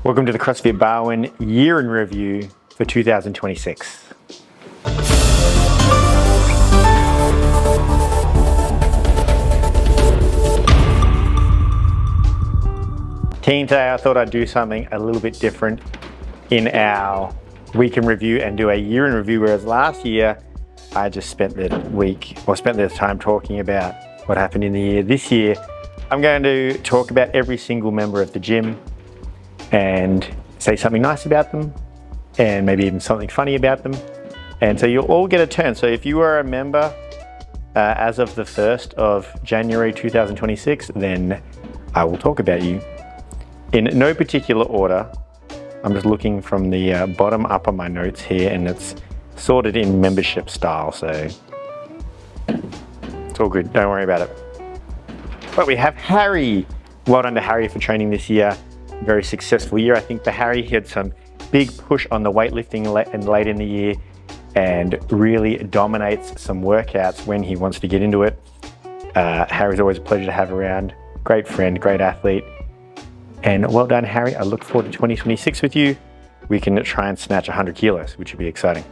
Welcome to the CrossFit Barwon Year in Review for 2026. Team, today I thought I'd do something a little bit different in our week in review and do a year in review, whereas last year I just spent the time talking about what happened in the year. This year I'm going to talk about every single member of the gym and say something nice about them and maybe even something funny about them. And so you'll all get a turn. So if you are a member as of the 1st of January 2026, then I will talk about you in no particular order. I'm just looking from the bottom up on my notes here, and it's sorted in membership style, so it's all good, don't worry about it. But we have Harry. Well done to Harry for training this year. Very successful year. I think for Harry, he had some big push on the weightlifting late in the year and really dominates some workouts when he wants to get into it. Harry's always a pleasure to have around. Great friend, great athlete. And well done, Harry. I look forward to 2026 with you. We can try and snatch 100 kilos, which would be exciting.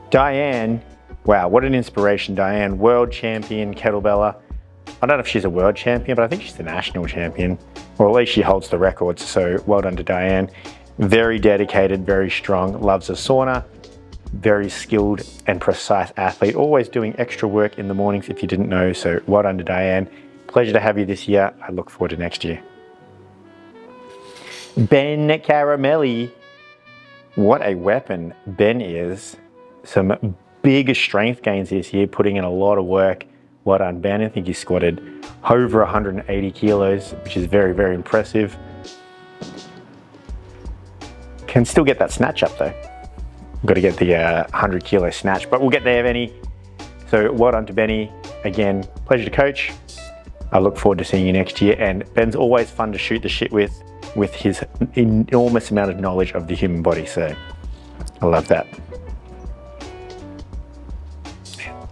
Diane, wow, what an inspiration. Diane, world champion kettlebeller. I don't know if she's a world champion, but I think she's the national champion, or at least she holds the records. So well done to Diane. Very dedicated, very strong, loves a sauna, very skilled and precise athlete, always doing extra work in the mornings if you didn't know. So well done to Diane. Pleasure to have you this year. I look forward to next year. Ben Caramelli. What a weapon Ben is. Some big strength gains this year, putting in a lot of work. Well done, Ben. I think he squatted over 180 kilos, which is very, very impressive. Can still get that snatch up though. Got to get the 100 kilo snatch, but we'll get there, Benny. So well done to Benny. Again, pleasure to coach. I look forward to seeing you next year. And Ben's always fun to shoot the shit with his enormous amount of knowledge of the human body. So I love that.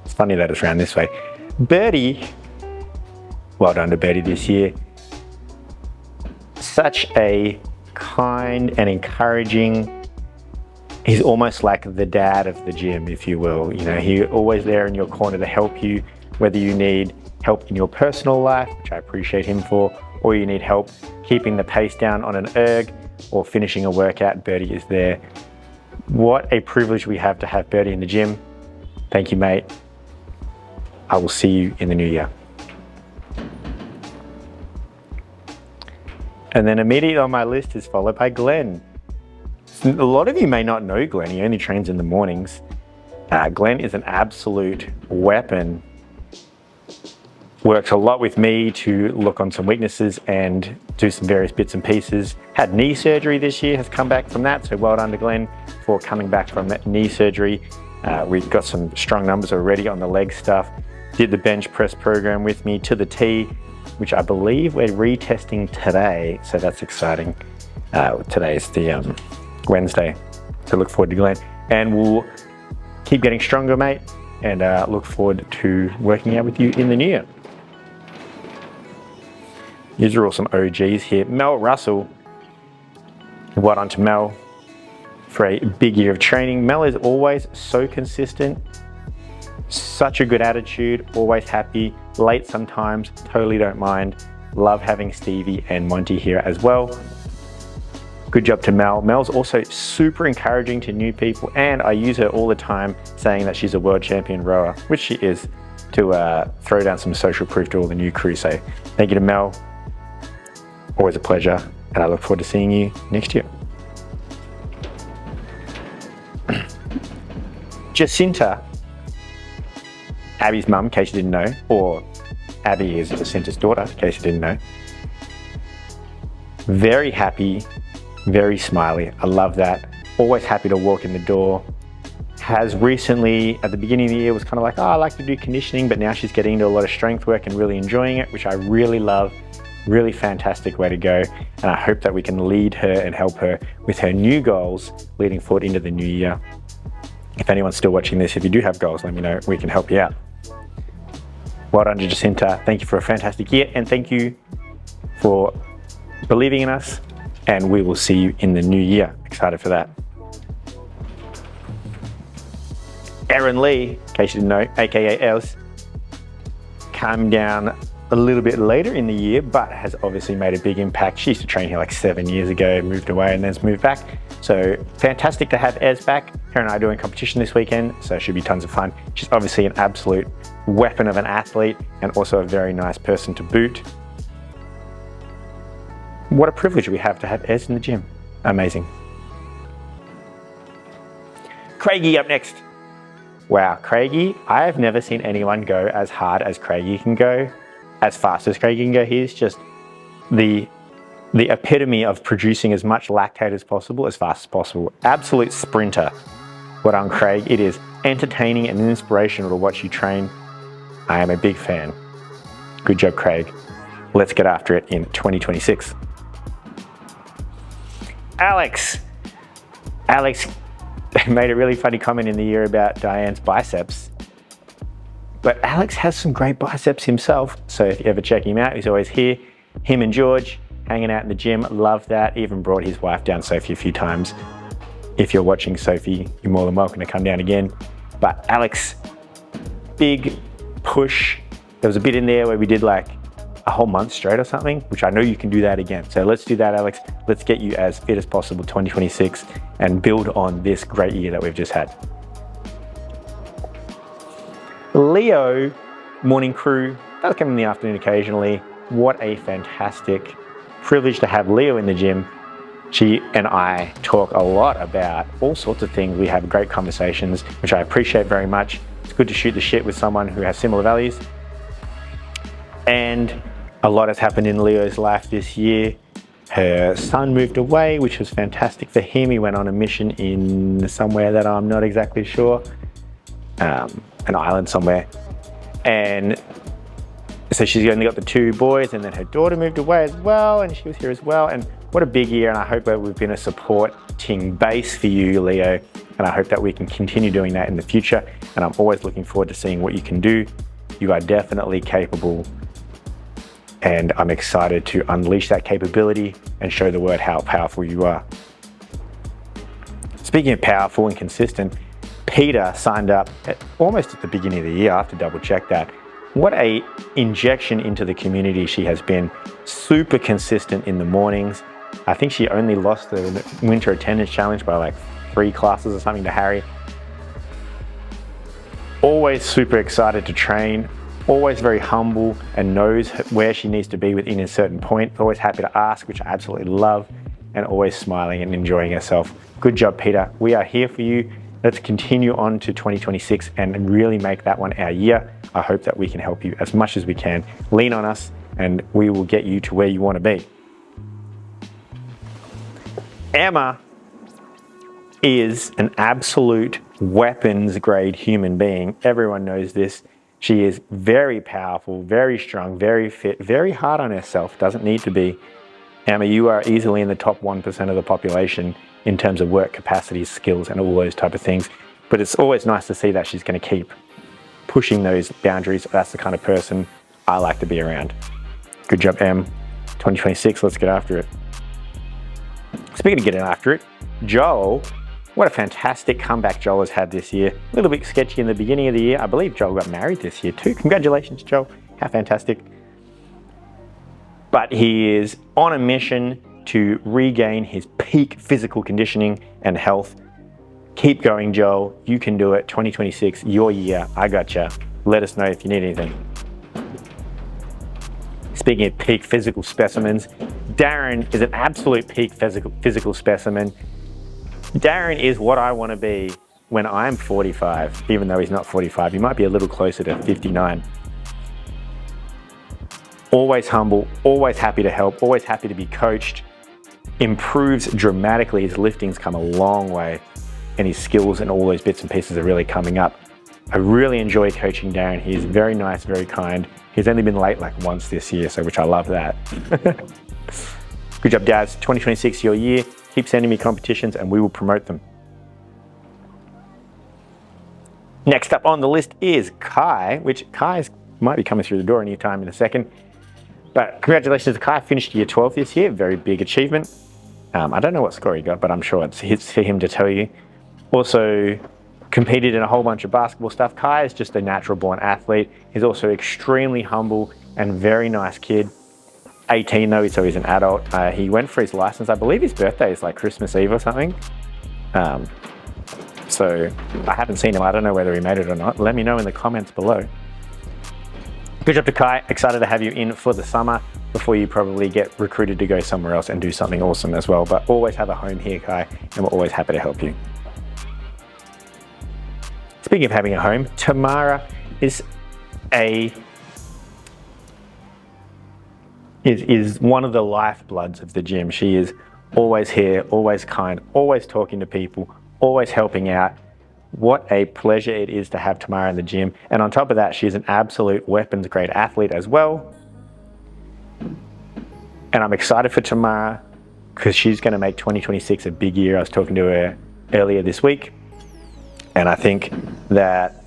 It's funny that it's around this way. Birdie, well done to Birdie this year. Such a kind and encouraging, he's almost like the dad of the gym, if you will. You know, he's always there in your corner to help you, whether you need help in your personal life, which I appreciate him for, or you need help keeping the pace down on an erg or finishing a workout, Birdie is there. What a privilege we have to have Birdie in the gym. Thank you, mate. I will see you in the new year. And then immediately on my list is followed by Glenn. A lot of you may not know Glenn. He only trains in the mornings. Glenn is an absolute weapon. Works a lot with me to look on some weaknesses and do some various bits and pieces. Had knee surgery this year, has come back from that. So well done to Glenn for coming back from that knee surgery. We've got some strong numbers already on the leg stuff. Did the bench press program with me to the T, which I believe we're retesting today. So that's exciting. Today's the Wednesday. So look forward to Glenn. And we'll keep getting stronger, mate. And look forward to working out with you in the new year. These are all some OGs here. Mel Russell. Well done to Mel for a big year of training. Mel is always so consistent. Such a good attitude, always happy, late sometimes, totally don't mind. Love having Stevie and Monty here as well. Good job to Mel. Mel's also super encouraging to new people, and I use her all the time saying that she's a world champion rower, which she is, to throw down some social proof to all the new crew. So thank you to Mel. Always a pleasure, and I look forward to seeing you next year. Jacinta, Abby's mum, in case you didn't know, or Abby is Jacinta's daughter, in case you didn't know. Very happy, very smiley. I love that. Always happy to walk in the door. Has recently, at the beginning of the year, was kind of like, oh, I like to do conditioning, but now she's getting into a lot of strength work and really enjoying it, which I really love. Really fantastic way to go. And I hope that we can lead her and help her with her new goals leading forward into the new year. If anyone's still watching this, if you do have goals, let me know. We can help you out. Well done to Jacinta. Thank you for a fantastic year, and thank you for believing in us, and we will see you in the new year. Excited for that. Erin Lee, in case you didn't know, aka Els, came down a little bit later in the year, but has obviously made a big impact. She used to train here like 7 years ago, moved away and then moved back. So fantastic to have Ez back. Her and I are doing competition this weekend, so it should be tons of fun. She's obviously an absolute weapon of an athlete and also a very nice person to boot. What a privilege we have to have Ez in the gym. Amazing. Craigie up next. Wow, Craigie, I have never seen anyone go as hard as Craigie can go, as fast as Craigie can go. He's just the epitome of producing as much lactate as possible, as fast as possible. Absolute sprinter. Well done, Craig. It is entertaining and inspirational to watch you train. I am a big fan. Good job, Craig. Let's get after it in 2026. Alex made a really funny comment in the year about Diane's biceps. But Alex has some great biceps himself, so if you ever check him out, he's always here. Him and George hanging out in the gym, love that. Even brought his wife down, Sophie, a few times. If you're watching, Sophie, you're more than welcome to come down again. But Alex, big push. There was a bit in there where we did like a whole month straight or something, which I know you can do that again. So let's do that, Alex. Let's get you as fit as possible 2026 and build on this great year that we've just had. Leo, morning crew, does come in the afternoon occasionally. What a fantastic privilege to have Leo in the gym. She and I talk a lot about all sorts of things. We have great conversations, which I appreciate very much. It's good to shoot the shit with someone who has similar values. And a lot has happened in Leo's life this year. Her son moved away, which was fantastic for him. He went on a mission in somewhere that I'm not exactly sure, an island somewhere. And so she's only got the 2 boys, and then her daughter moved away as well, and she was here as well. And what a big year, and I hope that we've been a supporting base for you, Leo, and I hope that we can continue doing that in the future. And I'm always looking forward to seeing what you can do. You are definitely capable, and I'm excited to unleash that capability and show the world how powerful you are. Speaking of powerful and consistent, Peter signed up almost at the beginning of the year. I have to double check that. What a injection into the community she has been. Super consistent in the mornings. I think she only lost the winter attendance challenge by like 3 classes or something to Harry. Always super excited to train. Always very humble and knows where she needs to be within a certain point. Always happy to ask, which I absolutely love, and always smiling and enjoying herself. Good job, Peter. We are here for you. Let's continue on to 2026 and really make that one our year. I hope that we can help you as much as we can. Lean on us and we will get you to where you want to be. Emma is an absolute weapons grade human being. Everyone knows this. She is very powerful, very strong, very fit, very hard on herself. Doesn't need to be. Emma, you are easily in the top 1% of the population in terms of work capacity, skills, and all those type of things. But it's always nice to see that she's going to keep pushing those boundaries. That's the kind of person I like to be around. Good job, Em. 2026, let's get after it. Speaking of getting after it, Joel, what a fantastic comeback Joel has had this year. A little bit sketchy in the beginning of the year. I believe Joel got married this year too. Congratulations, Joel. How fantastic. But he is on a mission to regain his peak physical conditioning and health. Keep going, Joel. You can do it. 2026, your year. I gotcha. Let us know if you need anything. Speaking of peak physical specimens, Darren is an absolute peak physical specimen. Darren is what I want to be when I'm 45, even though he's not 45. He might be a little closer to 59. Always humble, always happy to help, always happy to be coached. Improves dramatically. His lifting's come a long way, and his skills and all those bits and pieces are really coming up. I really enjoy coaching Darren. He's very nice, very kind. He's only been late like once this year, so which I love that. Good job, Daz. 2026, your year. Keep sending me competitions and we will promote them. Next up on the list is Kai, which Kai might be coming through the door anytime in a second. But congratulations to Kai, finished year 12 this year, very big achievement. I don't know what score he got, but I'm sure it's for him to tell you. Also competed in a whole bunch of basketball stuff. Kai is just a natural born athlete. He's also extremely humble and very nice kid. 18 though, so he's an adult. He went for his license. I believe his birthday is like Christmas Eve or something. So I haven't seen him. I don't know whether he made it or not. Let me know in the comments below. Good job to Kai. Excited to have you in for the summer before you probably get recruited to go somewhere else and do something awesome as well. But always have a home here, Kai, and we're always happy to help you. Speaking of having a home, Tamara is one of the lifebloods of the gym. She is always here, always kind, always talking to people, always helping out. What a pleasure it is to have Tamara in the gym. And on top of that, she's an absolute weapons grade athlete as well. And I'm excited for Tamara because she's going to make 2026 a big year. I was talking to her earlier this week, and I think that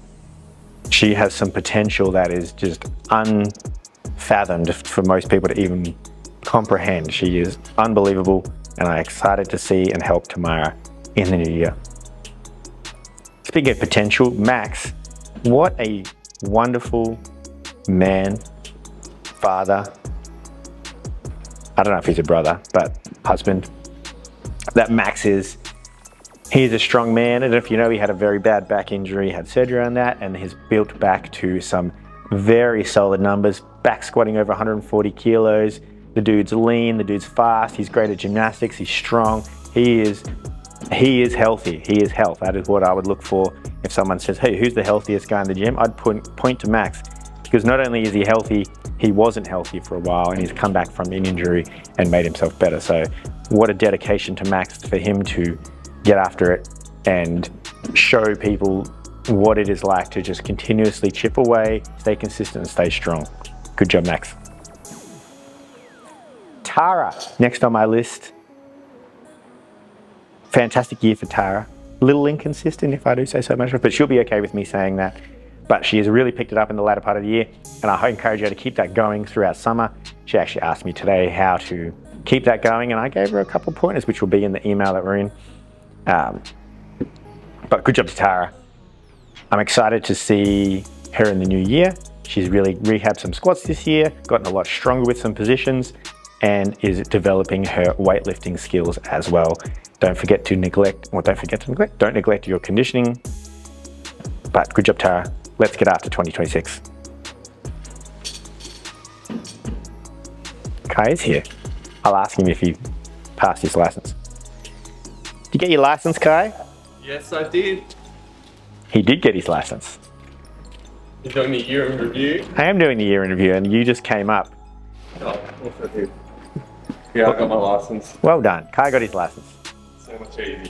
she has some potential that is just unfathomed for most people to even comprehend. She is unbelievable, and I'm excited to see and help Tamara in the new year. Speaking of potential, Max, what a wonderful man, father. I don't know if he's a brother, but husband that Max is. He's a strong man. I don't know if you know, he had a very bad back injury, had surgery on that, and he's built back to some very solid numbers. Back squatting over 140 kilos. The dude's lean, the dude's fast, he's great at gymnastics, he's strong. He is healthy. He is health. That is what I would look for if someone says, hey, who's the healthiest guy in the gym? I'd point to Max, because not only is he healthy, he wasn't healthy for a while and he's come back from an injury and made himself better. So what a dedication to Max for him to get after it and show people what it is like to just continuously chip away, stay consistent and stay strong. Good job, Max. Tara, next on my list. Fantastic year for Tara. A little inconsistent if I do say so much, but she'll be okay with me saying that. But she has really picked it up in the latter part of the year, and I encourage her to keep that going throughout summer. She actually asked me today how to keep that going, and I gave her a couple of pointers, which will be in the email that we're in. But good job to Tara. I'm excited to see her in the new year. She's really rehabbed some squats this year, gotten a lot stronger with some positions, and is developing her weightlifting skills as well. Don't neglect your conditioning. But good job, Tara. Let's get after 2026. Kai is here. I'll ask him if he passed his license. Did you get your license, Kai? Yes, I did. He did get his license. You're doing the year in review? I am doing the year in review, and you just came up. Oh, yes, I did. Yeah, I got my license. Well done. Kai got his license. So much easier.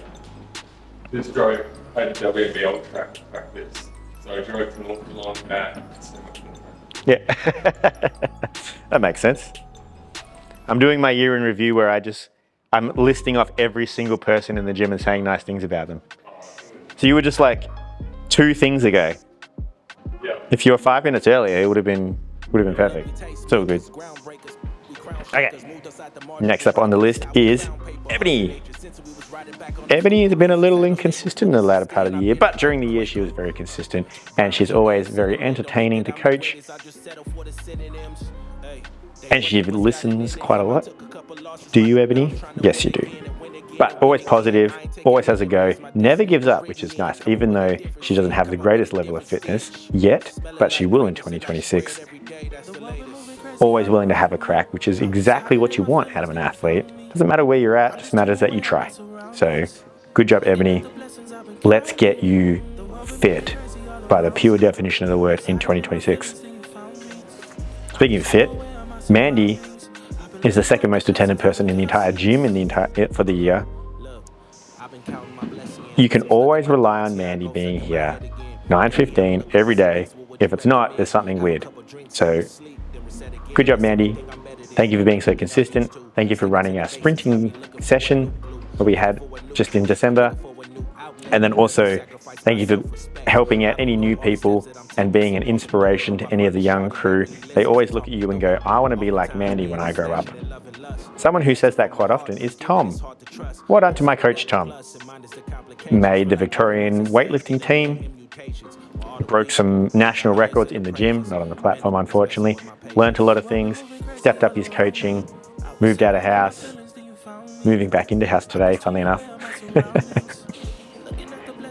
Just drove a WB old track to practice. So I drove to North Carolina back. It's so much more. Yeah, that makes sense. I'm doing my year in review where I'm listing off every single person in the gym and saying nice things about them. So you were just like 2 things ago. Yeah. If you were 5 minutes earlier, it would have been perfect. It's all good. Okay. Next up on the list is Ebony. Ebony has been a little inconsistent in the latter part of the year, but during the year she was very consistent, and she's always very entertaining to coach. And she listens quite a lot. Do you, Ebony? Yes, you do. But always positive, always has a go, never gives up, which is nice, even though she doesn't have the greatest level of fitness yet, but she will in 2026. Always willing to have a crack, which is exactly what you want out of an athlete. Doesn't matter where you're at, it just matters that you try. So, good job, Ebony. Let's get you fit by the pure definition of the word in 2026. Speaking of fit, Mandy is the second most attended person in the entire gym for the year. You can always rely on Mandy being here 9:15 every day. If it's not, there's something weird. So good job, Mandy. Thank you for being so consistent. Thank you for running our sprinting session that we had just in December. And then also, thank you for helping out any new people and being an inspiration to any of the young crew. They always look at you and go, I want to be like Mandy when I grow up. Someone who says that quite often is Tom. Well done to my coach, Tom. Made the Victorian weightlifting team, broke some national records in the gym, not on the platform, unfortunately. Learned a lot of things, stepped up his coaching, moved out of house, moving back into house today, funnily enough.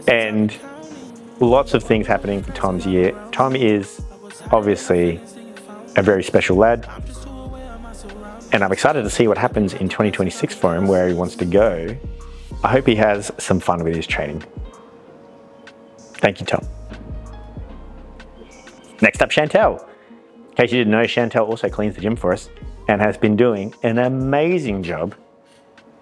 And lots of things happening for Tom's year. Tom is obviously a very special lad, and I'm excited to see what happens in 2026 for him, where he wants to go. I hope he has some fun with his training. Thank you, Tom. Next up, Chantel. In case you didn't know, Chantel also cleans the gym for us and has been doing an amazing job,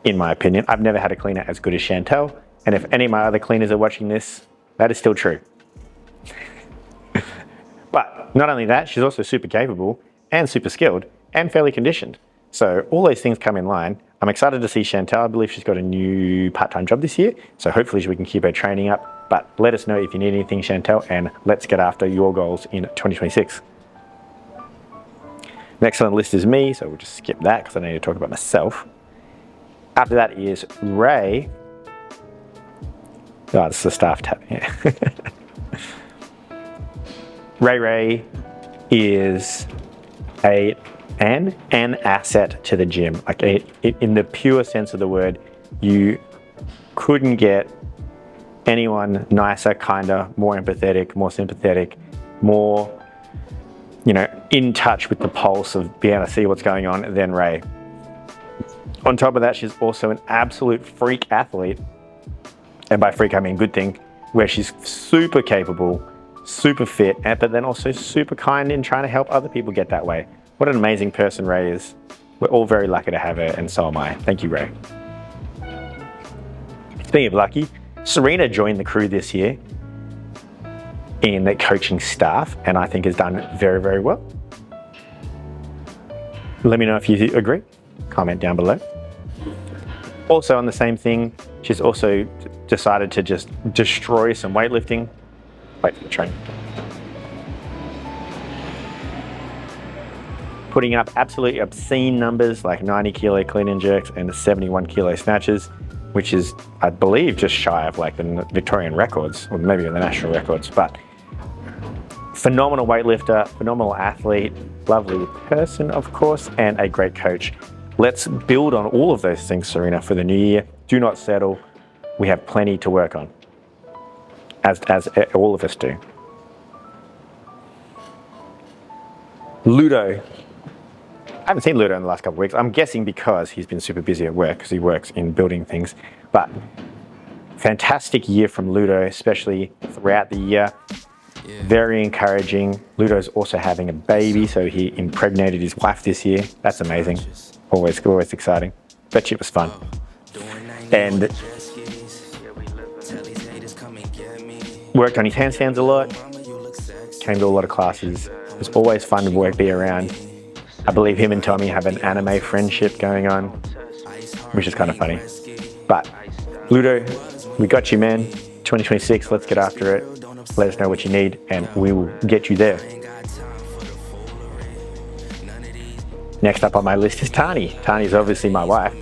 in my opinion. I've never had a cleaner as good as Chantel, and if any of my other cleaners are watching this, that is still true. But not only that, she's also super capable and super skilled and fairly conditioned. So all those things come in line. I'm excited to see Chantel. I believe she's got a new part-time job this year, so hopefully we can keep her training up. But let us know if you need anything, Chantel, and let's get after your goals in 2026. Next on the list is me, so we'll just skip that because I need to talk about myself. After that is Ray. Oh, this is the staff tab here. Ray is an asset to the gym. Like in the pure sense of the word, you couldn't get anyone nicer, kinder, more empathetic, more sympathetic, more, in touch with the pulse of being able to see what's going on than Ray. On top of that, she's also an absolute freak athlete. And by freak, I mean good thing, where she's super capable, super fit, but then also super kind in trying to help other people get that way. What an amazing person Ray is. We're all very lucky to have her, and so am I. Thank you, Ray. Speaking of lucky, Serena joined the crew this year in the coaching staff, and I think has done very, very well. Let me know if you agree. Comment down below. Also on the same thing, she's also decided to just destroy some weightlifting. Wait for the train. Putting up absolutely obscene numbers like 90 kilo clean and jerks and 71 kilo snatches, which is, I believe, just shy of like the Victorian records, or maybe the national records. But phenomenal weightlifter, phenomenal athlete, lovely person, of course, and a great coach. Let's build on all of those things, Serena, for the new year. Do not settle. We have plenty to work on, as all of us do. Ludo. I haven't seen Ludo in the last couple of weeks. I'm guessing because he's been super busy at work, because he works in building things. But fantastic year from Ludo, especially throughout the year. Very encouraging. Ludo's also having a baby, so he impregnated his wife this year. That's amazing. Always exciting. Bet you it was fun. And worked on his handstands a lot. Came to a lot of classes. It was always fun to be around. I believe him and Tommy have an anime friendship going on, which is kind of funny. But Ludo, we got you, man. 2026, let's get after it. Let us know what you need and we will get you there. Next up on my list is Tani. Tani's obviously my wife,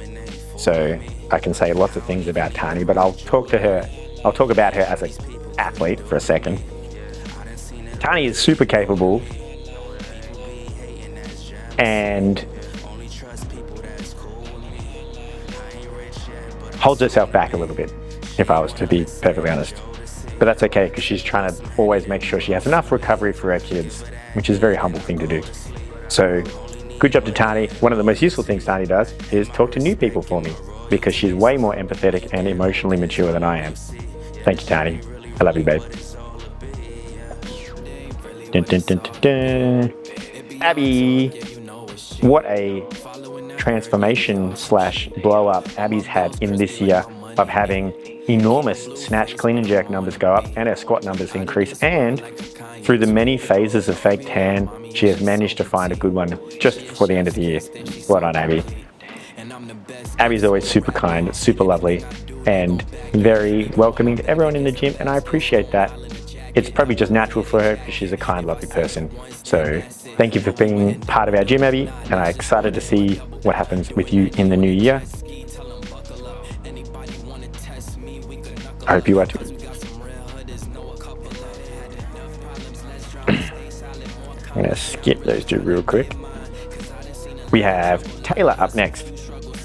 so I can say lots of things about Tani, but I'll talk about her as an athlete for a second. Tani is super capable and holds herself back a little bit, if I was to be perfectly honest. But that's okay, because she's trying to always make sure she has enough recovery for her kids, which is a very humble thing to do. So good job to Tani. One of the most useful things Tani does is talk to new people for me, because she's way more empathetic and emotionally mature than I am. Thank you, Tani. I love you, babe. Dun, dun, dun, dun, dun. Abby. What a transformation / blow up Abby's had in this year of having enormous snatch, clean and jerk numbers go up and her squat numbers increase. And through the many phases of fake tan, she has managed to find a good one just before the end of the year. Well done, Abby. Abby's always super kind, super lovely, and very welcoming to everyone in the gym, and I appreciate that. It's probably just natural for her because she's a kind, lovely person. So thank you for being part of our gym, Abby, and I'm excited to see what happens with you in the new year. I hope you are too. I'm going to skip those two real quick. We have Taylor up next.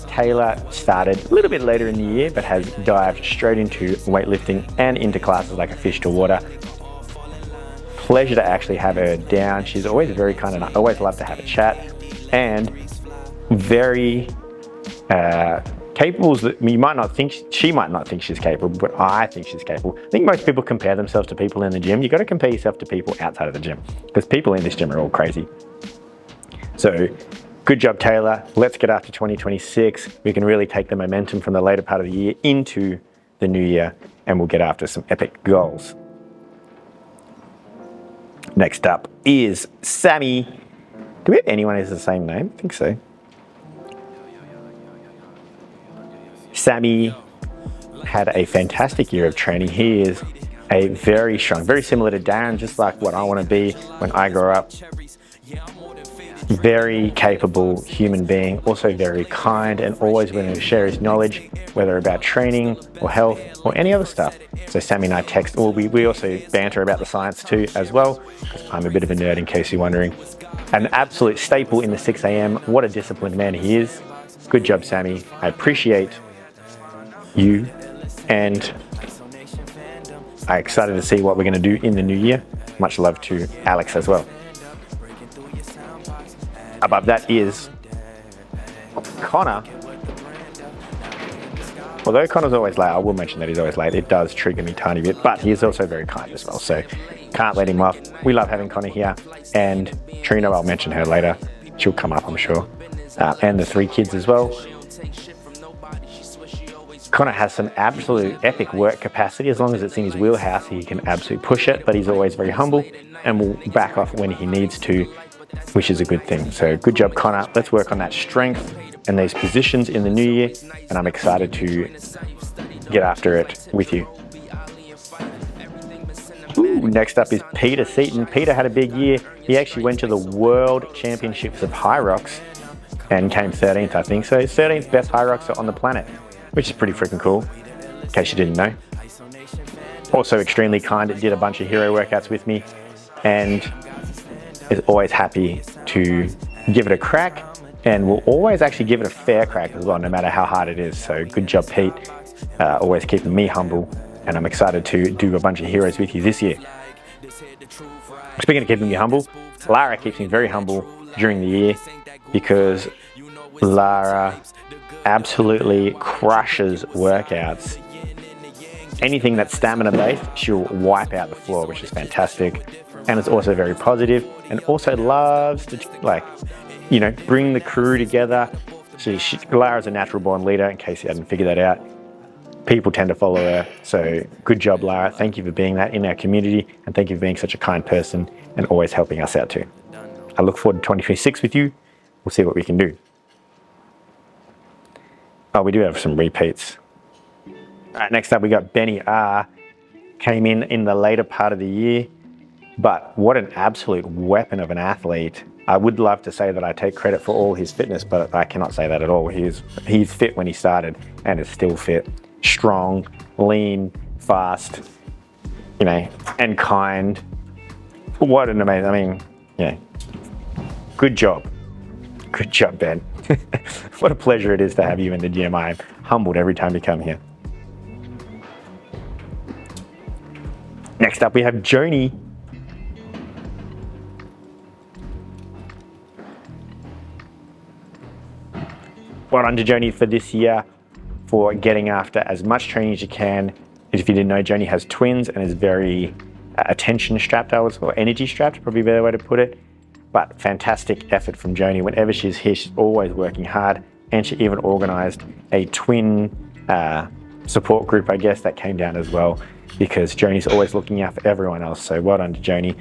Taylor started a little bit later in the year, but has dived straight into weightlifting and into classes like a fish to water. Pleasure to actually have her down. She's always very kind, and I always love to have a chat, and very capable. You might not think, she might not think she's capable, but I think she's capable. I think most people compare themselves to people in the gym. You've got to compare yourself to people outside of the gym, because people in this gym are all crazy. So good job, Taylor. Let's get after 2026. We can really take the momentum from the later part of the year into the new year, and we'll get after some epic goals. Next up is Sammy. Do we have anyone who has the same name? I think so. Sammy had a fantastic year of training. He is a very strong, very similar to Darren, just like what I want to be when I grow up. Very capable human being, also very kind and always willing to share his knowledge, whether about training or health or any other stuff. So Sammy and I text, or we also banter about the science too as well. I'm a bit of a nerd in case you're wondering. An absolute staple in the 6 a.m. What a disciplined man he is. Good job, Sammy. I appreciate you, and I'm excited to see what we're going to do in the new year. Much love to Alex as well. Above that is Connor. Although Connor's always late, I will mention that he's always late. It does trigger me a tiny bit, but he is also very kind as well, so can't let him off. We love having Connor here, and Trina, I'll mention her later. She'll come up, I'm sure. And the 3 kids as well. Connor has some absolute epic work capacity. As long as it's in his wheelhouse, he can absolutely push it, but he's always very humble and will back off when he needs to, which is a good thing. So good job, Connor. Let's work on that strength and these positions in the new year, and I'm excited to get after it with you. Ooh, next up is Peter Seaton. Peter had a big year. He actually went to the World Championships of High Rocks and came 13th, I think. So 13th best high roxer on the planet, which is pretty freaking cool, in case you didn't know. Also extremely kind, did a bunch of hero workouts with me, and is always happy to give it a crack, and will always actually give it a fair crack as well, no matter how hard it is. So good job, Pete. Always keeping me humble, and I'm excited to do a bunch of heroes with you this year. Speaking of keeping me humble, Lara keeps me very humble during the year, because Lara absolutely crushes workouts. Anything that's stamina based, she'll wipe out the floor, which is fantastic. And it's also very positive, and also loves to, bring the crew together. Lara's a natural born leader, in case you hadn't figured that out. People tend to follow her. So good job, Lara. Thank you for being that in our community, and thank you for being such a kind person and always helping us out too. I look forward to 2026 with you. We'll see what we can do. Oh, we do have some repeats. All right, next up we got Benny R. Came in the later part of the year, but what an absolute weapon of an athlete. I would love to say that I take credit for all his fitness, but I cannot say that at all. He's fit when he started and is still fit. Strong, lean, fast, and kind. What an amazing, good job. Good job, Ben. What a pleasure it is to have you in the gym. I'm humbled every time you come here. Next up, we have Joni. Well done to Joni for this year, for getting after as much training as you can. If you didn't know, Joni has twins and is very attention strapped, or energy strapped, probably a better way to put it. But fantastic effort from Joni. Whenever she's here, she's always working hard, and she even organised a twin support group, I guess, that came down as well, because Joni's always looking out for everyone else. So well done to Joni.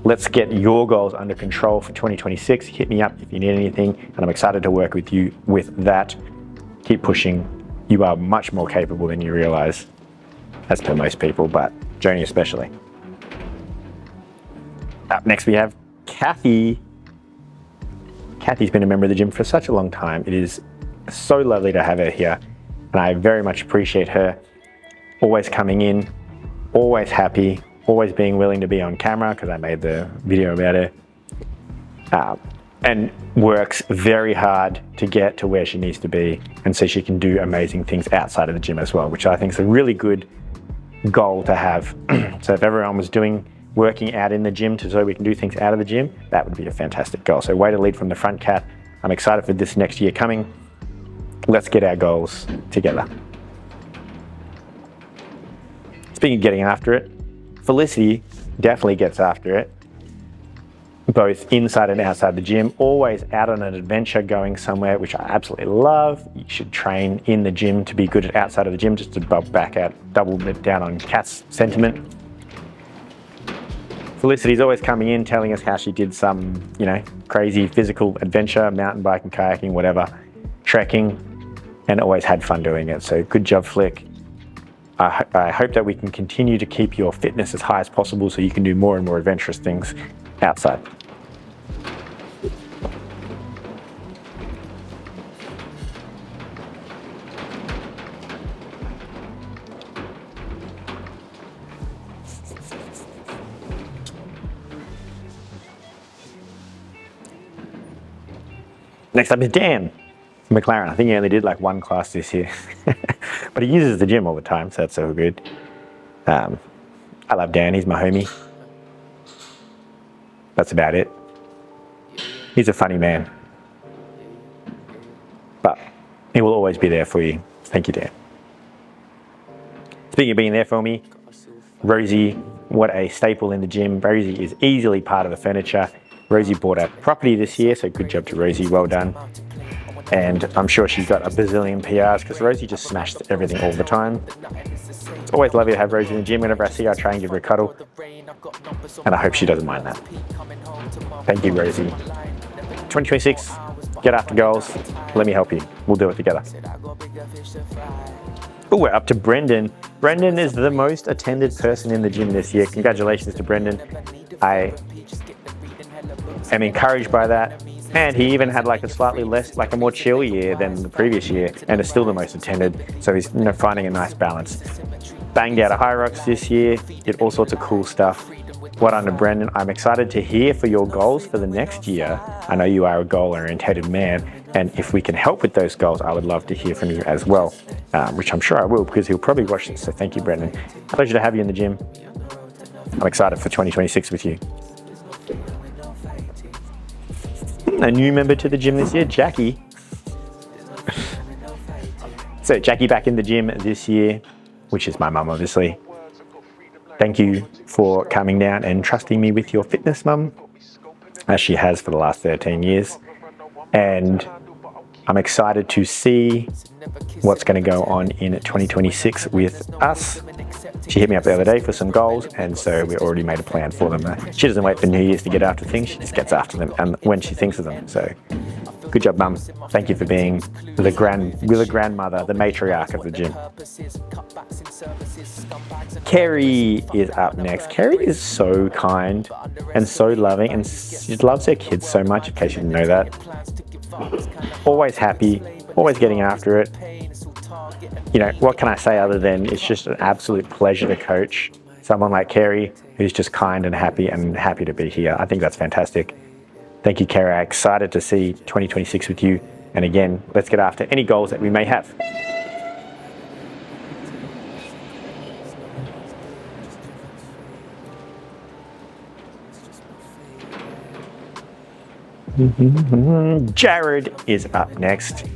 Let's get your goals under control for 2026. Hit me up if you need anything, and I'm excited to work with you with that. keep pushing. You are much more capable than you realize, as per most people, but Joni especially. Up next we have Kathy. Kathy's been a member of the gym for such a long time. It is so lovely to have her here, and I very much appreciate her always coming in, always happy, always being willing to be on camera, because I made the video about her, and works very hard to get to where she needs to be, and so she can do amazing things outside of the gym as well, which I think is a really good goal to have. So if everyone was working out in the gym so we can do things out of the gym, that would be a fantastic goal. So way to lead from the front, Kat. I'm excited for this next year coming. Let's get our goals together. Speaking of getting after it, Felicity definitely gets after it, both inside and outside the gym, always out on an adventure going somewhere, which I absolutely love. You should train in the gym to be good at outside of the gym, just to double it down on Kat's sentiment. Felicity's always coming in telling us how she did some, crazy physical adventure, mountain biking, kayaking, whatever, trekking, and always had fun doing it. So good job, Flick. I hope that we can continue to keep your fitness as high as possible so you can do more and more adventurous things outside. Next up is Dan McLaren. I think he only did like one class this year, but he uses the gym all the time, so that's so good. I love Dan, he's my homie. That's about it. He's a funny man, but he will always be there for you. Thank you, Dan. Speaking of being there for me, Rosie, what a staple in the gym. Rosie is easily part of the furniture. Rosie bought a property this year, so good job to Rosie, well done. And I'm sure she's got a bazillion PRs because Rosie just smashed everything all the time. It's always lovely to have Rosie in the gym. Whenever I see her, I try and give her a cuddle. And I hope she doesn't mind that. Thank you, Rosie. 2026, get after goals. Let me help you. We'll do it together. Oh, we're up to Brendan. Brendan is the most attended person in the gym this year. Congratulations to Brendan. I am encouraged by that. And he even had like a more chill year than the previous year, and is still the most attended. So he's finding a nice balance. Banged out a high rocks this year, did all sorts of cool stuff. Well done to Brendan. I'm excited to hear for your goals for the next year. I know you are a goal-oriented man, and if we can help with those goals, I would love to hear from you as well, which I'm sure I will, because he'll probably watch this. So thank you, Brendan. Pleasure to have you in the gym. I'm excited for 2026 with you. A new member to the gym this year, Jackie. So Jackie back in the gym this year, which is my mum, obviously. Thank you for coming down and trusting me with your fitness, Mum, as she has for the last 13 years. And I'm excited to see what's going to go on in 2026 with us. She hit me up the other day for some goals, and so we already made a plan for them. She doesn't wait for New Year's to get after things, she just gets after them and when she thinks of them. So good job, Mum. Thank you for being the grandmother, the matriarch of the gym. Kerry is up next. Kerry is so kind and so loving, and she loves her kids so much, in case you didn't know that. Always happy, always getting after it. What can I say other than it's just an absolute pleasure to coach someone like Kerry, who's just kind and happy to be here. I think that's fantastic. Thank you, Kerry. I'm excited to see 2026 with you. And again, let's get after any goals that we may have. Jared is up next.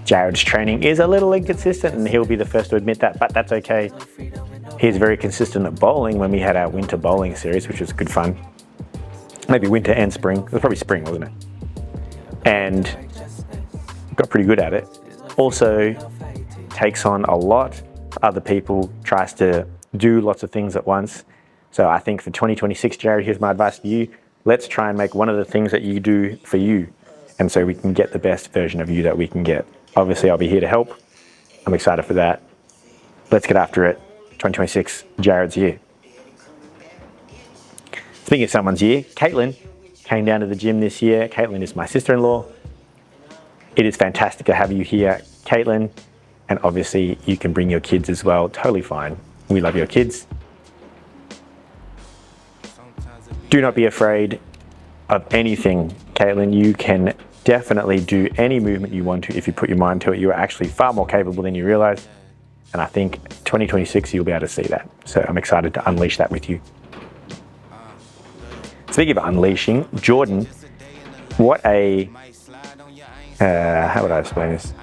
Jared's training is a little inconsistent, and he'll be the first to admit that, but that's okay. He's very consistent at bowling when we had our winter bowling series, which was good fun. Maybe winter and spring. It was probably spring, wasn't it? And got pretty good at it. Also takes on a lot. Other people, tries to do lots of things at once. So I think for 2026, Jared, here's my advice to you. Let's try and make one of the things that you do for you, and so we can get the best version of you that we can get. Obviously, I'll be here to help. I'm excited for that. Let's get after it. 2026, Jared's year. Speaking of someone's year, Caitlin came down to the gym this year. Caitlin is my sister-in-law. It is fantastic to have you here, Caitlin. And obviously, you can bring your kids as well. Totally fine. We love your kids. Do not be afraid of anything, Caitlin. You can definitely do any movement you want to if you put your mind to it. You are actually far more capable than you realize. And I think 2026, you'll be able to see that. So I'm excited to unleash that with you. Speaking of unleashing, Jordan, what a, how would I explain this?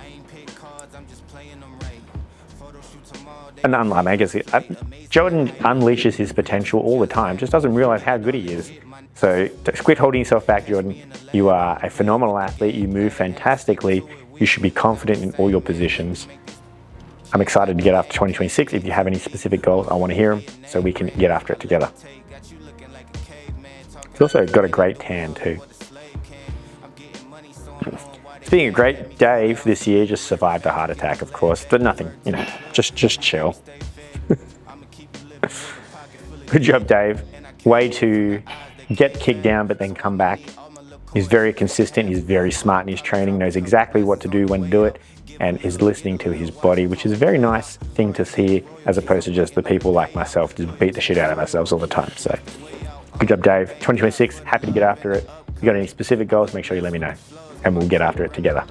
I guess Jordan unleashes his potential all the time, just doesn't realize how good he is. So quit holding yourself back, Jordan. You are a phenomenal athlete. You move fantastically. You should be confident in all your positions. I'm excited to get after 2026. If you have any specific goals, I want to hear them so we can get after it together. He's also got a great tan too. Speaking of great, Dave this year just survived a heart attack, of course, but nothing, just chill. Good job, Dave. Way to get kicked down but then come back. He's very consistent, he's very smart in his training, knows exactly what to do, when to do it, and is listening to his body, which is a very nice thing to see, as opposed to just the people like myself just beat the shit out of ourselves all the time. So good job, Dave. 2026, happy to get after it. If you got any specific goals, make sure you let me know and we'll get after it together.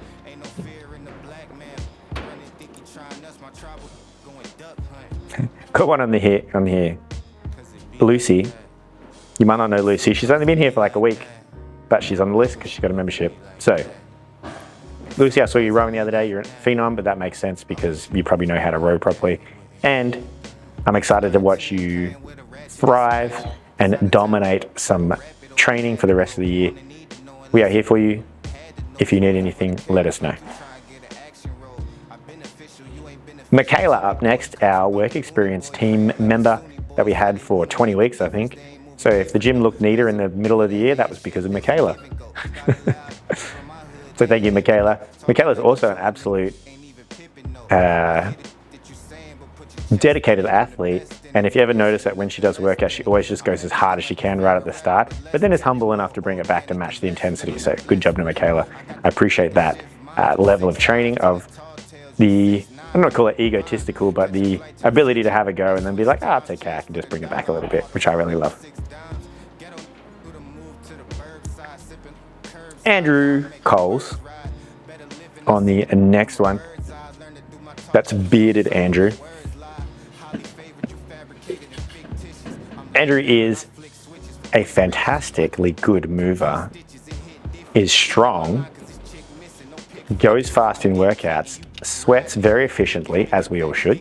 Got one on here. Lucy. You might not know Lucy. She's only been here for like a week, but she's on the list because she's got a membership. So, Lucy, I saw you rowing the other day. You're a phenom, but that makes sense because you probably know how to row properly. And I'm excited to watch you thrive and dominate some training for the rest of the year. We are here for you. If you need anything, let us know. Michaela up next, our work experience team member that we had for 20 weeks, I think. So if the gym looked neater in the middle of the year, that was because of Michaela. So thank you, Michaela. Michaela's also an absolute dedicated athlete. And if you ever notice that when she does workout, she always just goes as hard as she can right at the start, but then is humble enough to bring it back to match the intensity. So good job to Michaela. I appreciate that level of training, of the, I'm not call it egotistical, but the ability to have a go and then be like, it's okay, I can just bring it back a little bit, which I really love. Andrew Coles on the next one. That's bearded Andrew. Andrew is a fantastically good mover, is strong, goes fast in workouts, sweats very efficiently, as we all should,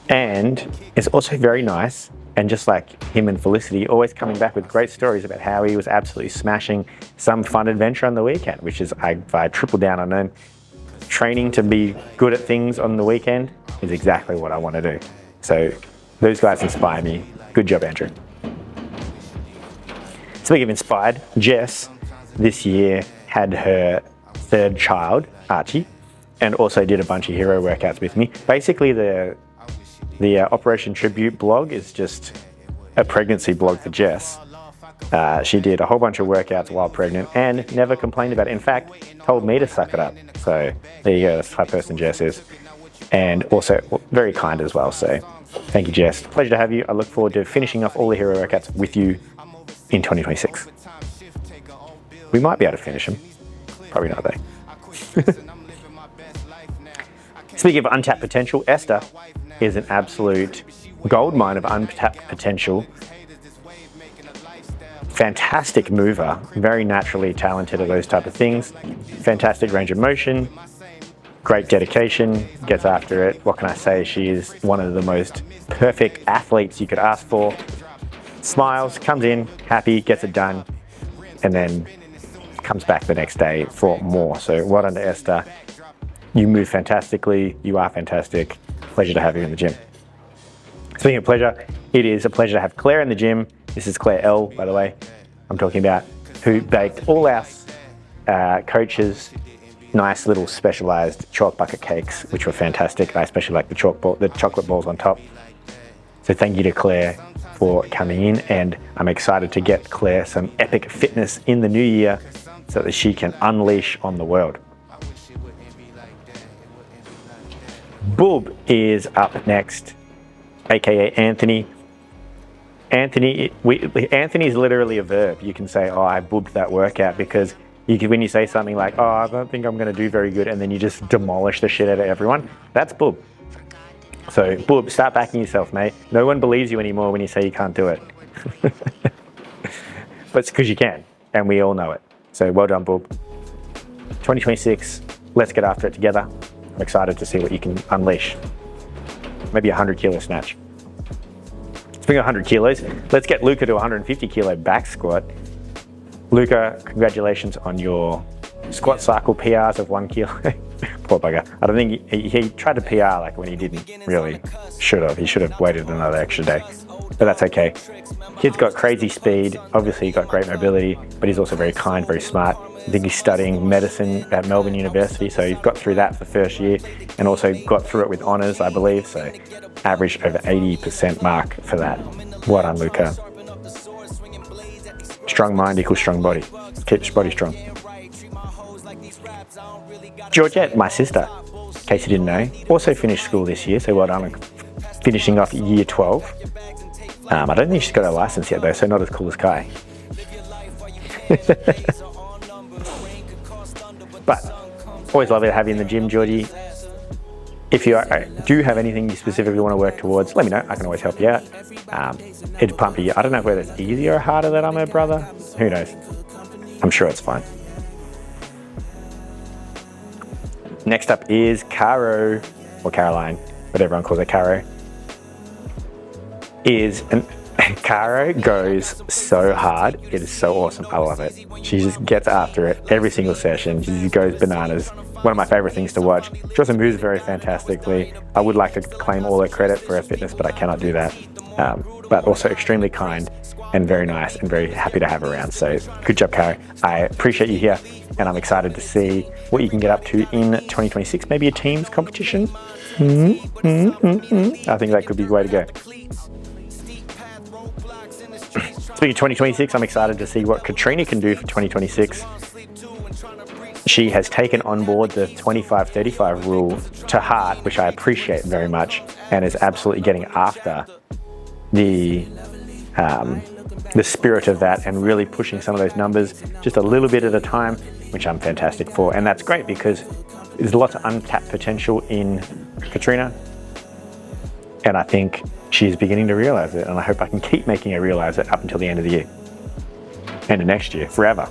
and is also very nice. And just like him and Felicity, always coming back with great stories about how he was absolutely smashing some fun adventure on the weekend, which is, I triple down on him. Training to be good at things on the weekend is exactly what I want to do. So those guys inspire me. Good job, Andrew. Speaking of inspired, Jess this year had her third child, Archie, and also did a bunch of hero workouts with me. Basically, the Operation Tribute blog is just a pregnancy blog for Jess. She did a whole bunch of workouts while pregnant and never complained about it. In fact, told me to suck it up. So there you go, that's the type of person Jess is. And also very kind as well. So thank you, Jess. Pleasure to have you. I look forward to finishing off all the hero workouts with you in 2026. We might be able to finish them. Probably not though. Speaking of untapped potential, Esther is an absolute goldmine of untapped potential. Fantastic mover, very naturally talented at those type of things. Fantastic range of motion, great dedication, gets after it. What can I say? She is one of the most perfect athletes you could ask for. Smiles, comes in, happy, gets it done, and then comes back the next day for more. So well done to Esther. You move fantastically, you are fantastic. Pleasure to have you in the gym. Speaking of pleasure, it is a pleasure to have Claire in the gym. This is Claire L, by the way, I'm talking about, who baked all our coaches nice little specialized chalk bucket cakes, which were fantastic. I especially like the chocolate balls on top. So thank you to Claire for coming in, and I'm excited to get Claire some epic fitness in the new year so that she can unleash on the world. Boob is up next, aka Anthony. Anthony is literally a verb. You can say, oh, I boobed that workout, because when you say something like, oh, I don't think I'm going to do very good, and then you just demolish the shit out of everyone, that's boob. So boob, start backing yourself, mate. No one believes you anymore when you say you can't do it. But it's because you can, and we all know it. So well done, boob. 2026, let's get after it together. I'm excited to see what you can unleash. Maybe a 100-kilo snatch. Speaking of 100 kilos, let's get Luca to a 150-kilo back squat. Luca, congratulations on your squat cycle PRs of 1 kilo. Poor bugger. I don't think he tried to PR like when he didn't really should have. He should have waited another extra day, but that's okay. Kid's got crazy speed. Obviously, he's got great mobility, but he's also very kind, very smart. I think he's studying medicine at Melbourne University, so he's got through that for the first year and also got through it with honours, I believe. So averaged over 80% mark for that. Well done, Luca. Strong mind equals strong body. Keep your body strong. Georgette, my sister, in case you didn't know, also finished school this year, so well done on finishing off year 12. I don't think she's got her license yet though, so not as cool as Kai. But always love it to have you in the gym, Georgie. If you do have anything you specifically want to work towards, let me know. I can always help you out. It'd pump you. I don't know whether it's easier or harder that I'm her brother. Who knows? I'm sure it's fine. Next up is Caro, or Caroline, whatever everyone calls her, Caro. Caro goes so hard. It is so awesome. I love it. She just gets after it every single session. She goes bananas. One of my favorite things to watch. She also moves very fantastically. I would like to claim all her credit for her fitness, but I cannot do that. But also extremely kind and very nice and very happy to have her around. So good job, Caro. I appreciate you here, and I'm excited to see what you can get up to in 2026. Maybe a teams competition. I think that could be the way to go. Speaking of 2026, I'm excited to see what Katrina can do for 2026. She has taken on board the 25-35 rule to heart, which I appreciate very much, and is absolutely getting after the spirit of that and really pushing some of those numbers just a little bit at a time, which I'm fantastic for. And that's great because there's lots of untapped potential in Katrina, and I think she's beginning to realize it, and I hope I can keep making her realize it up until the end of the year, end of next year, forever.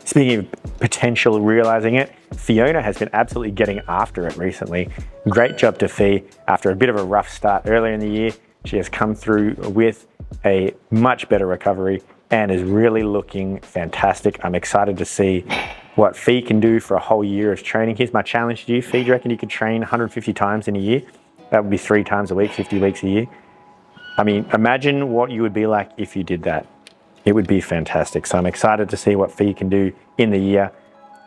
Speaking of potential realizing it, Fiona has been absolutely getting after it recently. Great job to Fee. After a bit of a rough start earlier in the year, she has come through with a much better recovery and is really looking fantastic. I'm excited to see what Fee can do for a whole year of training. Here's my challenge to you, Fee. Do you reckon you could train 150 times in a year? That would be 3 times a week, 50 weeks a year. I mean, imagine what you would be like if you did that. It would be fantastic. So I'm excited to see what Fee can do in the year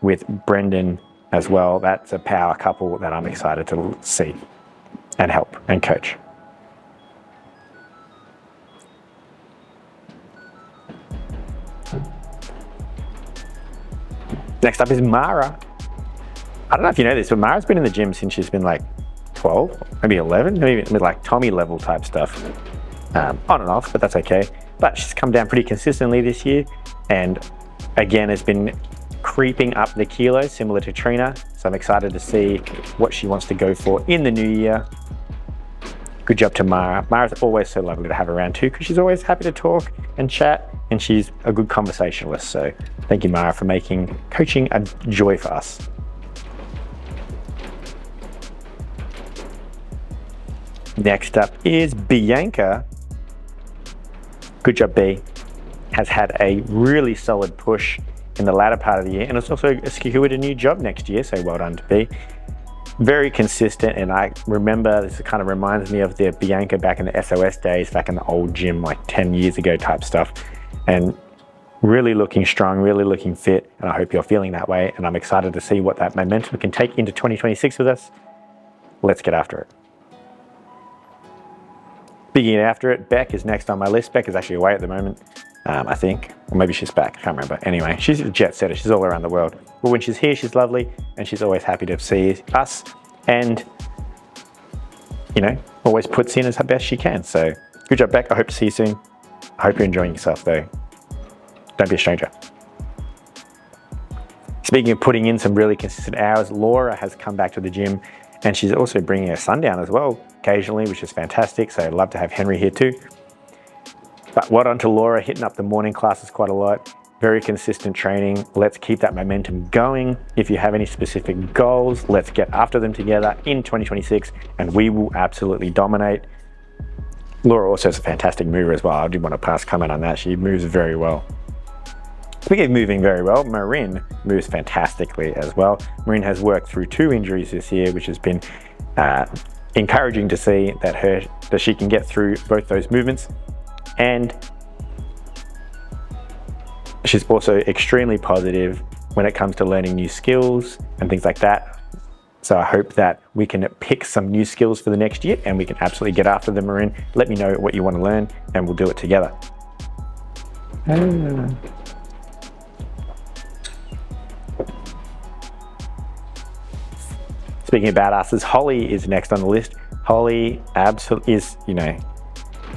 with Brendan as well. That's a power couple that I'm excited to see and help and coach. Next up is Mara. I don't know if you know this, but Mara's been in the gym since she's been like 12, maybe 11, maybe like Tommy level type stuff. On and off, but that's okay. But she's come down pretty consistently this year, and again has been creeping up the kilos similar to Trina. So I'm excited to see what she wants to go for in the new year. Good job to Mara. Mara's always so lovely to have around too, because she's always happy to talk and chat, and she's a good conversationalist. So thank you, Mara, for making coaching a joy for us. Next up is Bianca. Good job, B. Has had a really solid push in the latter part of the year, and it's also secured a new job next year, so well done to B. Very consistent, and I remember this kind of reminds me of the Bianca back in the SOS days, back in the old gym like 10 years ago type stuff. And really looking strong, really looking fit, and I hope you're feeling that way, and I'm excited to see what that momentum can take into 2026 with us. Let's get after it. Speaking of after it, Beck is next on my list. Beck is actually away at the moment, I think, or maybe she's back, I can't remember. Anyway, she's a jet setter, she's all around the world. But when she's here, she's lovely, and she's always happy to see us, and, you know, always puts in as best she can. So good job, Beck. I hope to see you soon. I hope you're enjoying yourself, though. Don't be a stranger. Speaking of putting in some really consistent hours, Laura has come back to the gym, and she's also bringing her son down as well occasionally, which is fantastic. So I'd love to have Henry here too. But well done to Laura, hitting up the morning classes quite a lot. Very consistent training. Let's keep that momentum going. If you have any specific goals, let's get after them together in 2026, and we will absolutely dominate. Laura also is a fantastic mover as well. I do want to pass comment on that. She moves very well. Speaking of moving very well, Marin moves fantastically as well. Marin has worked through 2 injuries this year, which has been encouraging to see that she can get through both those movements. And she's also extremely positive when it comes to learning new skills and things like that. So I hope that we can pick some new skills for the next year, and we can absolutely get after them, Marin. Let me know what you want to learn, and we'll do it together. Speaking of badasses, Holly is next on the list. Holly absolutely is, you know,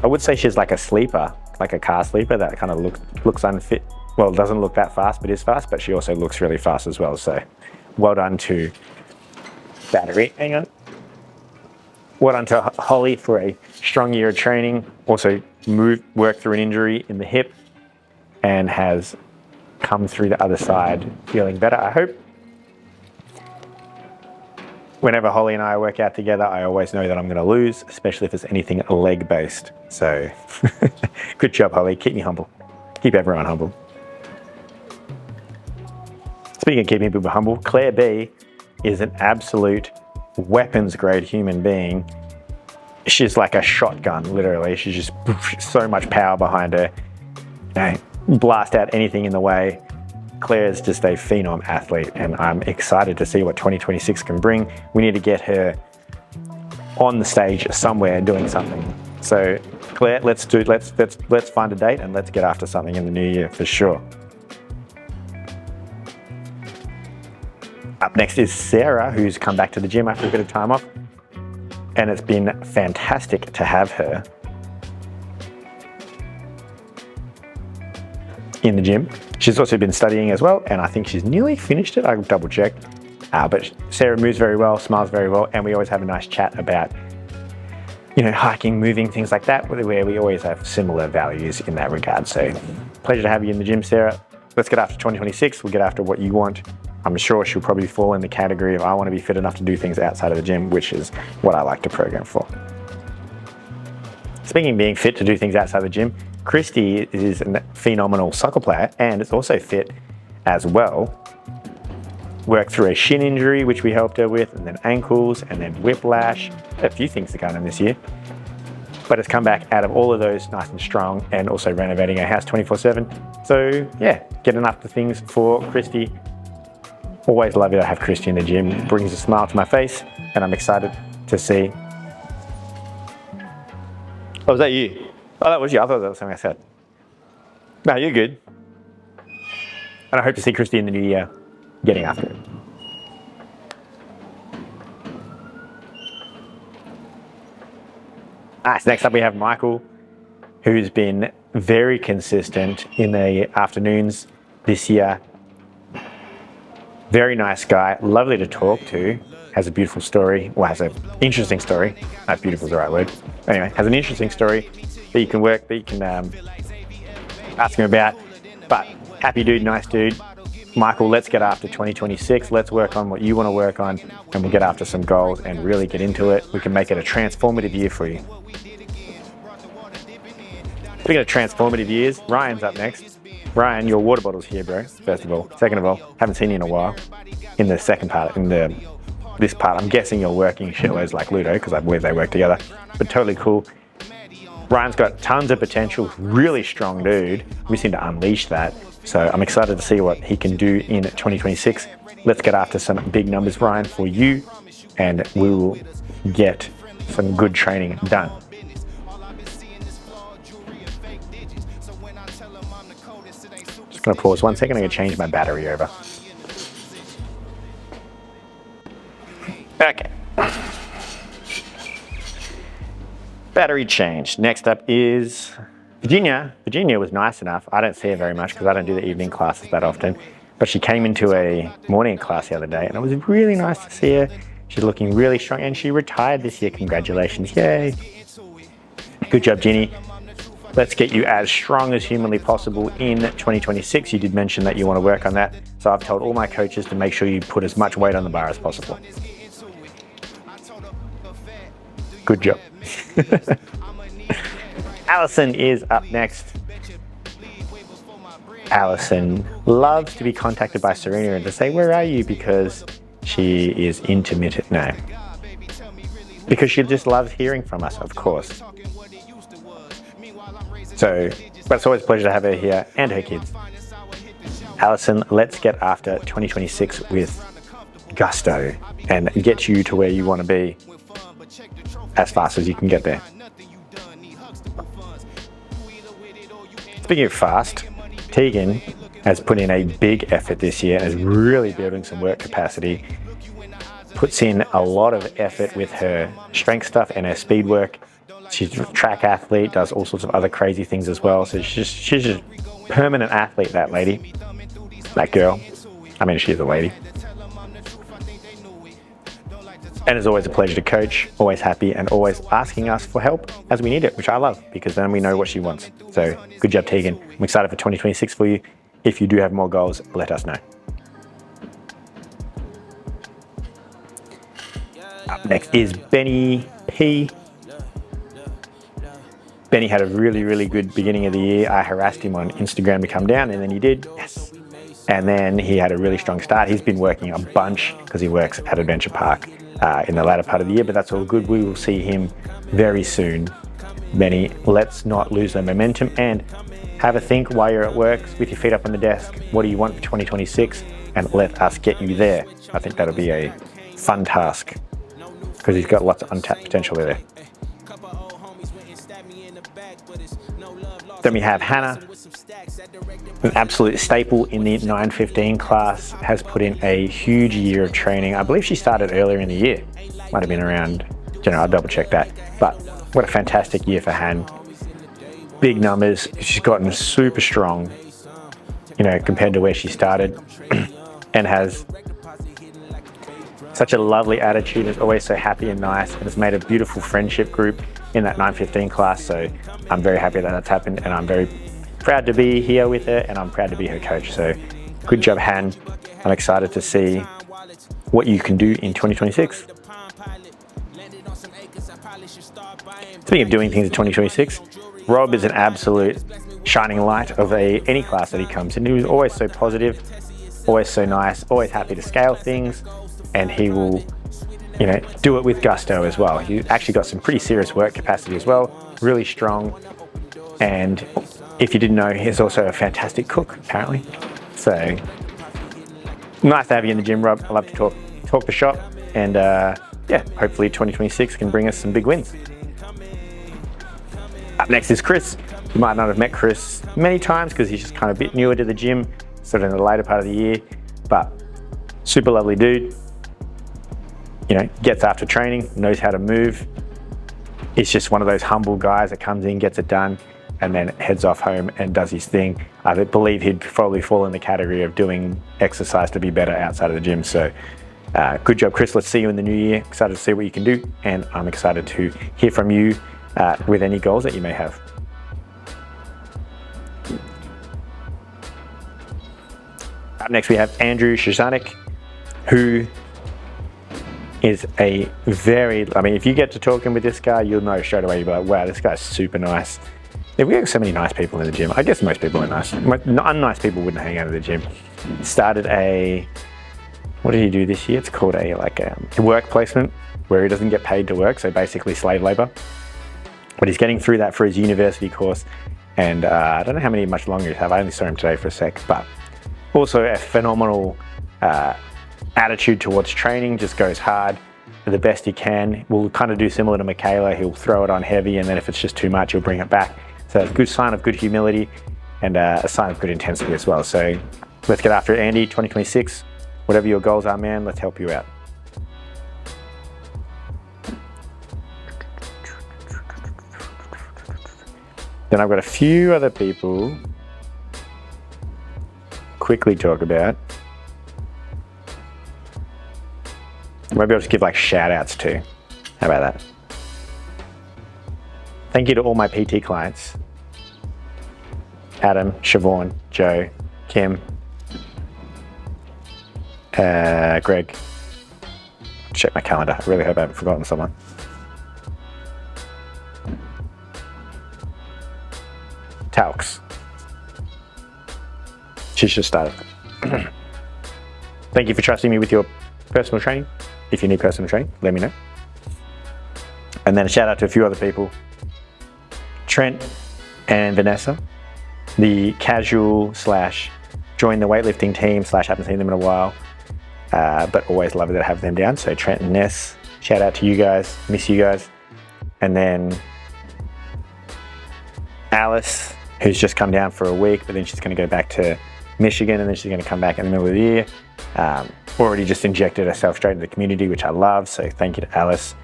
I would say she's like a sleeper, like a car sleeper that kind of looks unfit. Well, doesn't look that fast, but is fast, but she also looks really fast as well. So well done to Battery. Hang on. Well done to Holly for a strong year of training. Also worked through an injury in the hip and has come through the other side feeling better, I hope. Whenever Holly and I work out together, I always know that I'm going to lose, especially if it's anything leg-based. So good job, Holly. Keep me humble. Keep everyone humble. Speaking of keeping people humble, Claire B is an absolute weapons-grade human being. She's like a shotgun, literally. She's just so much power behind her. You know, blast out anything in the way. Claire's just a phenom athlete, and I'm excited to see what 2026 can bring. We need to get her on the stage somewhere doing something. So Claire, let's find a date and let's get after something in the new year for sure. Up next is Sarah, who's come back to the gym after a bit of time off, and it's been fantastic to have her in the gym. She's also been studying as well, and I think she's nearly finished it. I'll double check. But Sarah moves very well, smiles very well, and we always have a nice chat about, you know, hiking, moving, things like that, where we always have similar values in that regard. So pleasure to have you in the gym, Sarah. Let's get after 2026. We'll get after what you want. I'm sure she'll probably fall in the category of I want to be fit enough to do things outside of the gym, which is what I like to program for. Speaking of being fit to do things outside the gym, Christy is a phenomenal soccer player and is also fit as well. Worked through a shin injury, which we helped her with, and then ankles, and then whiplash. A few things to come in this year. But it's come back out of all of those nice and strong, and also renovating her house 24/7. So yeah, getting up to things for Christy. Always love it to have Christy in the gym. It brings a smile to my face, and I'm excited to see. Oh, was that you? Oh, that was you. I thought that was something I said. No, you're good. And I hope to see Christy in the new year getting after it. Nice. Next up we have Michael, who's been very consistent in the afternoons this year. Very nice guy, lovely to talk to, has a beautiful story, well, has an interesting story. Not beautiful is the right word. Anyway, has an interesting story that you can ask him about. But happy dude, nice dude. Michael, let's get after 2026. Let's work on what you want to work on, and we'll get after some goals and really get into it. We can make it a transformative year for you. Speaking of transformative years, Ryan's up next. Ryan, your water bottle's here, bro, first of all. Second of all, haven't seen you in a while. In the second part, this part, I'm guessing you're working shitloads like Ludo, because I believe they work together, but totally cool. Ryan's got tons of potential, really strong dude. We seem to unleash that. So I'm excited to see what he can do in 2026. Let's get after some big numbers, Ryan, for you, and we will get some good training done. Just gonna pause 1 second. I'm gonna change my battery over. Okay. Battery changed. Next up is Virginia. Virginia was nice enough. I don't see her very much because I don't do the evening classes that often. But she came into a morning class the other day and it was really nice to see her. She's looking really strong and she retired this year. Congratulations. Yay. Good job, Ginny. Let's get you as strong as humanly possible in 2026. You did mention that you want to work on that. So I've told all my coaches to make sure you put as much weight on the bar as possible. Good job. Allison is up next. Allison loves to be contacted by Serena and to say, where are you? Because she is intermittent now. Because she just loves hearing from us, of course. So, but it's always a pleasure to have her here and her kids. Allison, let's get after 2026 with gusto and get you to where you want to be as fast as you can get there. Speaking of fast, Tegan has put in a big effort this year and is really building some work capacity. Puts in a lot of effort with her strength stuff and her speed work. She's a track athlete, does all sorts of other crazy things as well. So she's just permanent athlete, that lady, that girl. I mean, she is a lady. And it's always a pleasure to coach, always happy and always asking us for help as we need it, which I love because then we know what she wants. So good job, Tegan. I'm excited for 2026 for you. If you do have more goals, let us know. Up next is Benny P. Benny had a really, really good beginning of the year. I harassed him on Instagram to come down and then he did. Yes. And then he had a really strong start. He's been working a bunch because he works at Adventure Park in the latter part of the year, but that's all good. We will see him very soon. Benny, let's not lose the momentum and have a think while you're at work with your feet up on the desk. What do you want for 2026? And let us get you there. I think that'll be a fun task because he's got lots of untapped potential there. Then we have Hannah, an absolute staple in the 9:15 class, has put in a huge year of training. I believe she started earlier in the year. Might have been around, I'll double check that. But what a fantastic year for Han. Big numbers. She's gotten super strong, compared to where she started and has such a lovely attitude, is always so happy and nice, and has made a beautiful friendship group in that 9:15 class. So I'm very happy that that's happened and I'm very proud to be here with her and I'm proud to be her coach. So good job, Han. I'm excited to see what you can do in 2026. Speaking of doing things in 2026, Rob is an absolute shining light of any class that he comes in. He was always so positive, always so nice, always happy to scale things, and he will do it with gusto as well. He's actually got some pretty serious work capacity as well, really strong. And if you didn't know, he's also a fantastic cook, apparently. So nice to have you in the gym, Rob. I love to talk the shop, and hopefully 2026 can bring us some big wins. Up next is Chris. You might not have met Chris many times because he's just kind of a bit newer to the gym, sort of in the later part of the year, but super lovely dude. Gets after training, knows how to move. He's just one of those humble guys that comes in, gets it done, and then heads off home and does his thing. I believe he'd probably fall in the category of doing exercise to be better outside of the gym. So good job, Chris. Let's see you in the new year. Excited to see what you can do, and I'm excited to hear from you with any goals that you may have. Up next, we have Andrew Shazanik, who is if you get to talking with this guy, you'll know straight away. You'll be like, wow, this guy's super nice. Yeah, we have so many nice people in the gym. I guess most people are nice. Unnice people wouldn't hang out at the gym. Started what did he do this year? It's called a work placement where he doesn't get paid to work, so basically slave labor. But he's getting through that for his university course, And I don't know how many much longer you have. I only saw him today for a sec, but also a phenomenal attitude towards training, just goes hard the best he can. We'll kind of do similar to Michaela. He'll throw it on heavy, and then if it's just too much, he'll bring it back. So it's a good sign of good humility and a sign of good intensity as well. So let's get after it, Andy. 2026, whatever your goals are, man, let's help you out. Then I've got a few other people quickly talk about. Maybe I'll just give like shout outs too. How about that? Thank you to all my PT clients. Adam, Siobhan, Joe, Kim, Greg. Check my calendar. I really hope I haven't forgotten someone. Talks. She's just started. Thank you for trusting me with your personal training. If you need personal training, let me know. And then a shout out to a few other people. Trent and Vanessa, the casual / join the weightlifting team / haven't seen them in a while, but always love it to have them down. So Trent and Ness, shout out to you guys, miss you guys. And then Alice, who's just come down for a week, but then she's going to go back to Michigan, and then she's going to come back in the middle of the year. Already just injected herself straight into the community, which I love. So thank you to Alice.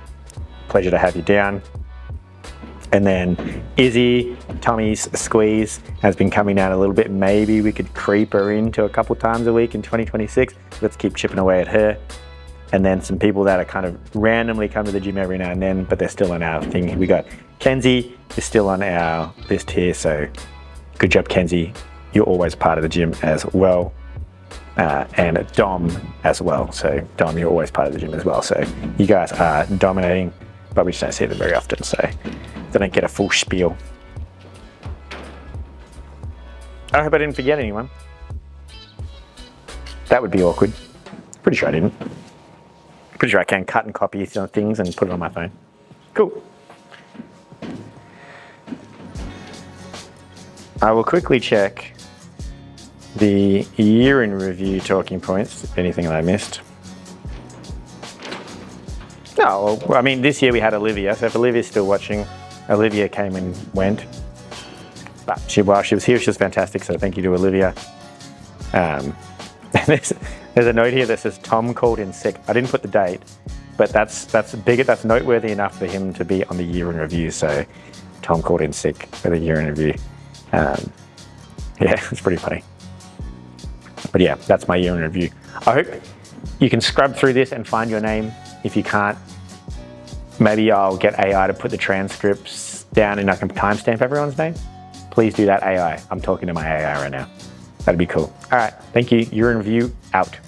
Pleasure to have you down. And then Izzy, Tommy's squeeze, has been coming down a little bit. Maybe we could creep her into a couple times a week in 2026. Let's keep chipping away at her. And then some people that are kind of randomly come to the gym every now and then, but they're still on our thing. We got Kenzie is still on our list here. So good job, Kenzie. You're always part of the gym as well. And Dom as well. So Dom, you're always part of the gym as well. So you guys are dominating, but we just don't see them very often. So they don't get a full spiel. I hope I didn't forget anyone. That would be awkward. Pretty sure I didn't. Pretty sure I can cut and copy some things and put it on my phone. Cool. I will quickly check the year in review talking points, if anything that I missed. No, well, I mean, this year we had Olivia, so if Olivia's still watching, Olivia came and went. But while she was here, she was fantastic, so thank you to Olivia. There's a note here that says Tom called in sick. I didn't put the date, but that's noteworthy enough for him to be on the year in review. So Tom called in sick for the year in review. Yeah, it's pretty funny. But yeah, that's my year in review. I hope you can scrub through this and find your name. If you can't, maybe I'll get AI to put the transcripts down and I can timestamp everyone's name. Please do that, AI. I'm talking to my AI right now. That'd be cool. All right, thank you. Year in review out.